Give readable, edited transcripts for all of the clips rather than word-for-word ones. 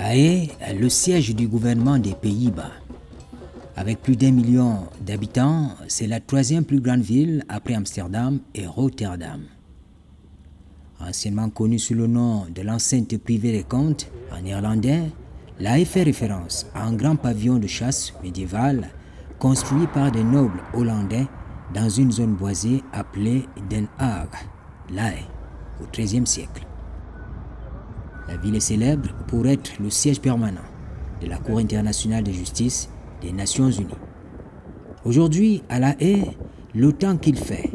La Haye est le siège du gouvernement des Pays-Bas. Avec plus d'1 million d'habitants, c'est la troisième plus grande ville après Amsterdam et Rotterdam. Anciennement connue sous le nom de l'enceinte privée des comtes en néerlandais, La Haye fait référence à un grand pavillon de chasse médiéval construit par des nobles hollandais dans une zone boisée appelée Den Haag, La Haye, au XIIIe siècle. La ville est célèbre pour être le siège permanent de la Cour internationale de justice des Nations Unies. Aujourd'hui, à La Haye, le temps qu'il fait,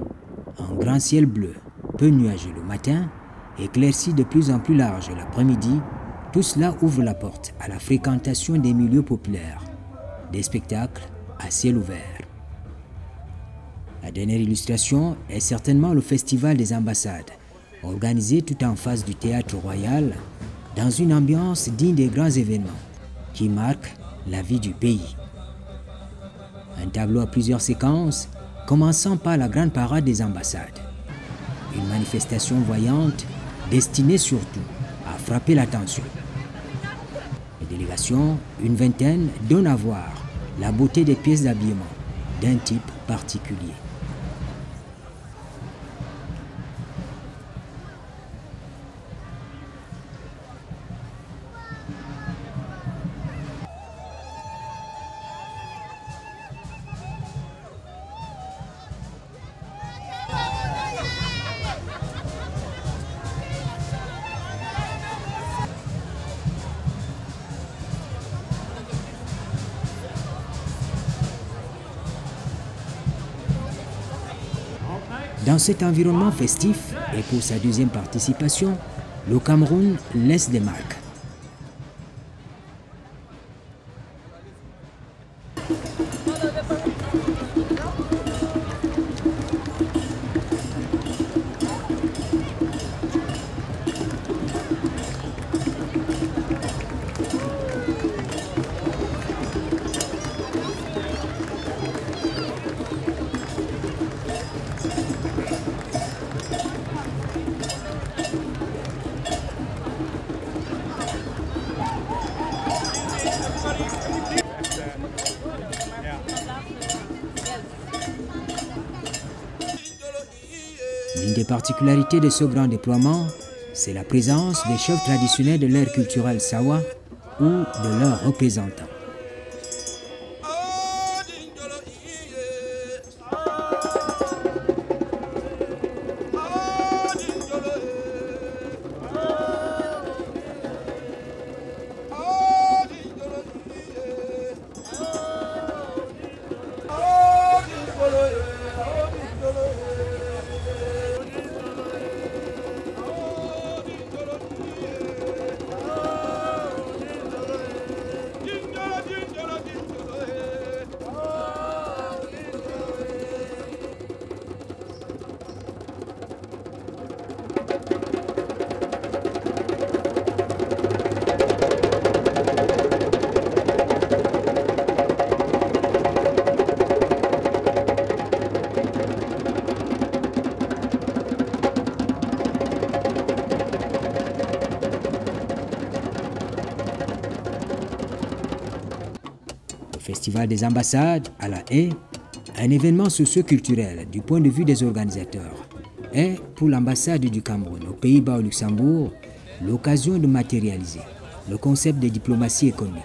un grand ciel bleu, peu nuageux le matin, éclairci de plus en plus large l'après-midi, tout cela ouvre la porte à la fréquentation des milieux populaires, des spectacles à ciel ouvert. La dernière illustration est certainement le Festival des ambassades, organisé tout en face du Théâtre Royal, dans une ambiance digne des grands événements qui marquent la vie du pays. Un tableau à plusieurs séquences, commençant par la grande parade des ambassades. Une manifestation voyante destinée surtout à frapper l'attention. Les délégations, une vingtaine, donnent à voir la beauté des pièces d'habillement d'un type particulier. Dans cet environnement festif, et pour sa deuxième participation, le Cameroun laisse des marques. L'une des particularités de ce grand déploiement, c'est la présence des chefs traditionnels de l'ère culturelle Sawa ou de leurs représentants. Le Festival des ambassades à La Haye, un événement socio-culturel du point de vue des organisateurs, est pour l'ambassade du Cameroun aux Pays-Bas au Luxembourg l'occasion de matérialiser le concept de diplomatie économique.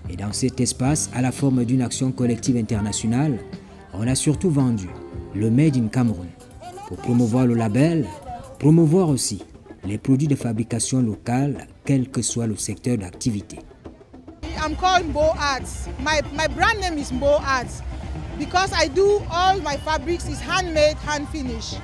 Et dans cet espace, à la forme d'une action collective internationale, on a surtout vendu le Made in Cameroun pour promouvoir le label, promouvoir aussi les produits de fabrication locale, quel que soit le secteur d'activité. I'm called Mbo Arts. My brand name is Mbo Arts because I do all my fabrics is handmade, hand finished.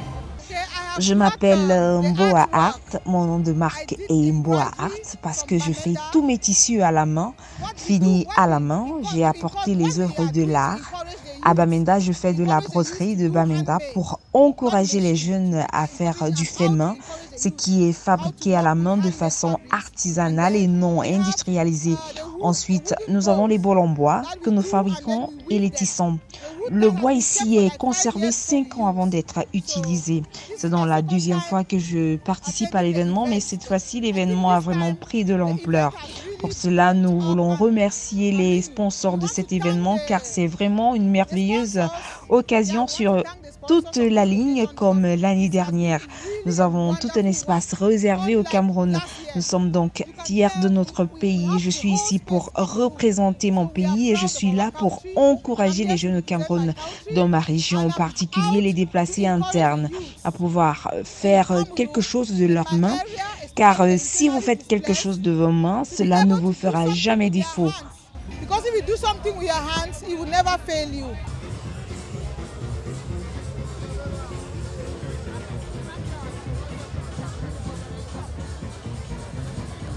Je m'appelle Mboa Art, mon nom de marque est Mboa Art parce que je fais tous mes tissus à la main, finis à la main. J'ai apporté les œuvres de l'art. À Bamenda, je fais de la broderie de Bamenda pour encourager les jeunes à faire du fait main, ce qui est fabriqué à la main de façon artisanale et non industrialisée. Ensuite, nous avons les bols en bois que nous fabriquons et les tissons. Le bois ici est conservé 5 ans avant d'être utilisé. C'est dans la deuxième fois que je participe à l'événement, mais cette fois-ci, l'événement a vraiment pris de l'ampleur. Pour cela, nous voulons remercier les sponsors de cet événement car c'est vraiment une merveilleuse occasion sur toute la ligne comme l'année dernière. Nous avons tout un espace réservé au Cameroun. Nous sommes donc fiers de notre pays. Je suis ici pour représenter mon pays et je suis là pour encourager les jeunes au Cameroun, dans ma région, en particulier les déplacés internes, à pouvoir faire quelque chose de leurs mains. Car si vous faites quelque chose de vos mains, cela ne vous fera jamais défaut. Because if you do something with your hands, it will never fail you.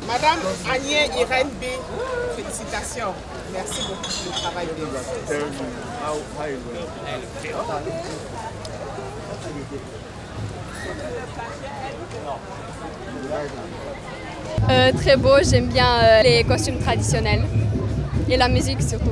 Madame Agnès Irène B, félicitations. Merci beaucoup pour le travail de vous. Très beau, j'aime bien les costumes traditionnels et la musique surtout.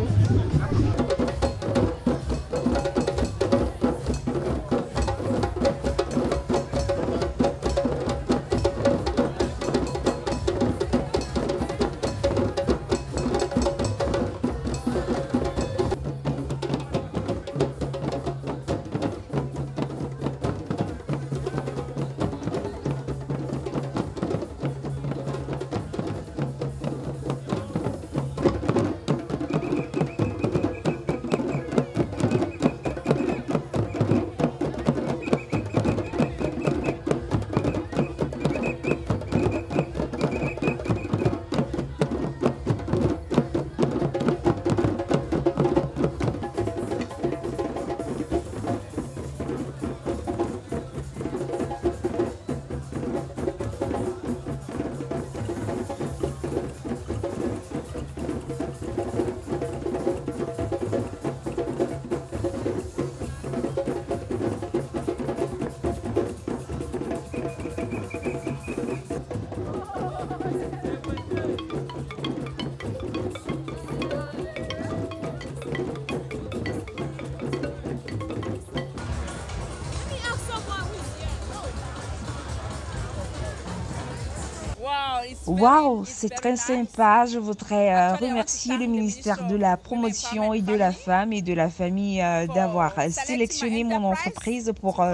Waouh, c'est très sympa. Je voudrais remercier le ministère de la Promotion et de la Femme et de la Famille d'avoir sélectionné mon entreprise pour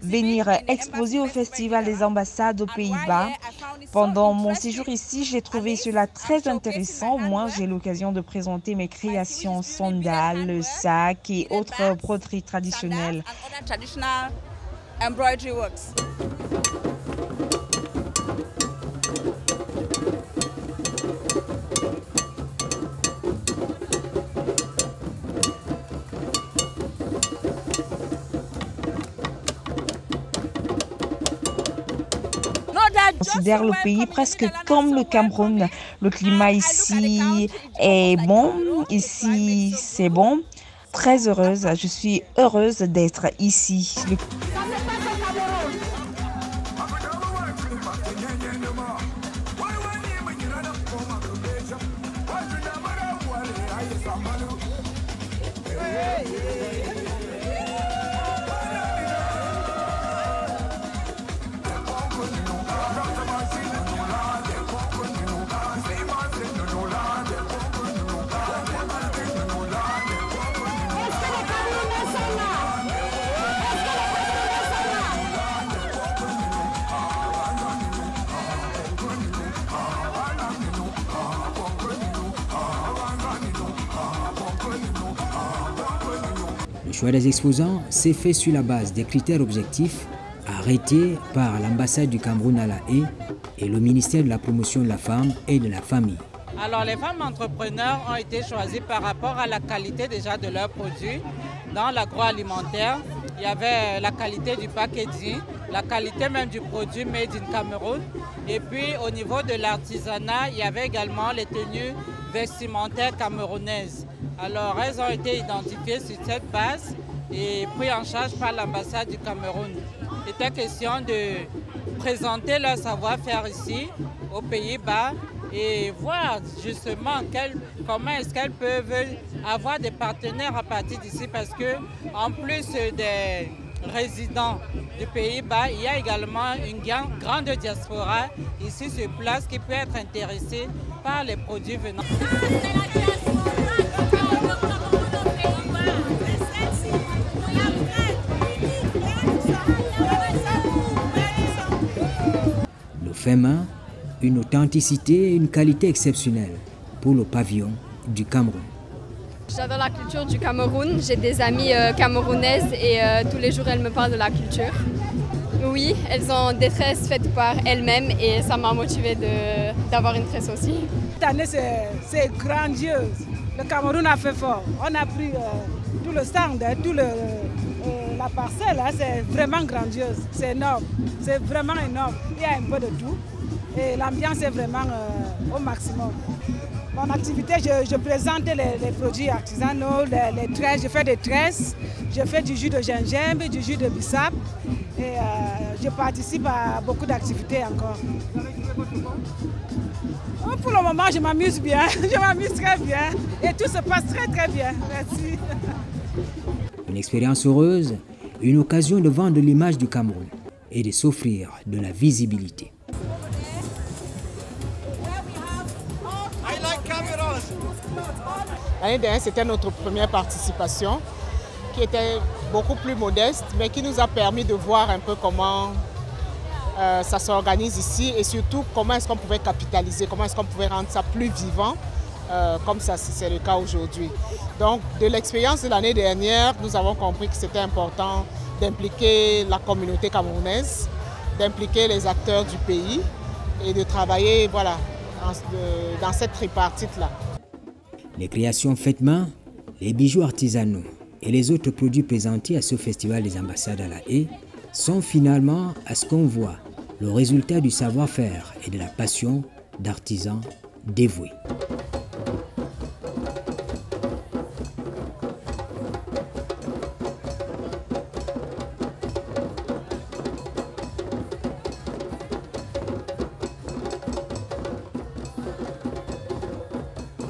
venir exposer au Festival des ambassades aux Pays-Bas. Pendant mon séjour ici, j'ai trouvé cela très intéressant. Au moins, j'ai l'occasion de présenter mes créations sandales, sacs et autres broderies traditionnelles. On considère le pays presque comme le Cameroun. Le climat ici est bon, ici c'est bon. Très heureuse, je suis heureuse d'être ici. Le choix des exposants s'est fait sur la base des critères objectifs arrêtés par l'ambassade du Cameroun à La Haye et le ministère de la Promotion de la Femme et de la Famille. Alors les femmes entrepreneurs ont été choisies par rapport à la qualité déjà de leurs produits. Dans l'agroalimentaire, il y avait la qualité du packaging, la qualité même du produit made in Cameroun. Et puis au niveau de l'artisanat, il y avait également les tenues vestimentaires camerounaises. Alors elles ont été identifiées sur cette base et prises en charge par l'ambassade du Cameroun. Il était question de présenter leur savoir-faire ici, aux Pays-Bas, et voir justement comment est-ce qu'elles peuvent avoir des partenaires à partir d'ici, parce que en plus des résidents du Pays-Bas, il y a également une grande diaspora ici sur place qui peut être intéressée par les produits venant. Le FEMA, une authenticité et une qualité exceptionnelle pour le pavillon du Cameroun. J'adore la culture du Cameroun. J'ai des amies camerounaises et tous les jours elles me parlent de la culture. Oui, elles ont des tresses faites par elles-mêmes et ça m'a motivée d'avoir une tresse aussi. Cette année c'est grandiose. Le Cameroun a fait fort. On a pris tout le stand, la parcelle, hein, c'est vraiment grandiose. C'est énorme, c'est vraiment énorme. Il y a un peu de tout et l'ambiance est vraiment au maximum. Mon activité, je présente les produits artisanaux, les tresses, je fais des tresses, je fais du jus de gingembre, du jus de bissap et je participe à beaucoup d'activités encore. Pour le moment, je m'amuse bien, je m'amuse très bien et tout se passe très très bien. Merci. Une expérience heureuse, une occasion de vendre l'image du Cameroun et de s'offrir de la visibilité. L'année dernière, c'était notre première participation qui était beaucoup plus modeste, mais qui nous a permis de voir un peu comment ça s'organise ici et surtout comment est-ce qu'on pouvait capitaliser, comment est-ce qu'on pouvait rendre ça plus vivant, comme ça c'est le cas aujourd'hui. Donc de l'expérience de l'année dernière, nous avons compris que c'était important d'impliquer la communauté camerounaise, d'impliquer les acteurs du pays et de travailler voilà, dans cette tripartite-là. Les créations faites main, les bijoux artisanaux et les autres produits présentés à ce festival des ambassades à La Haye sont finalement, à ce qu'on voit, le résultat du savoir-faire et de la passion d'artisans dévoués.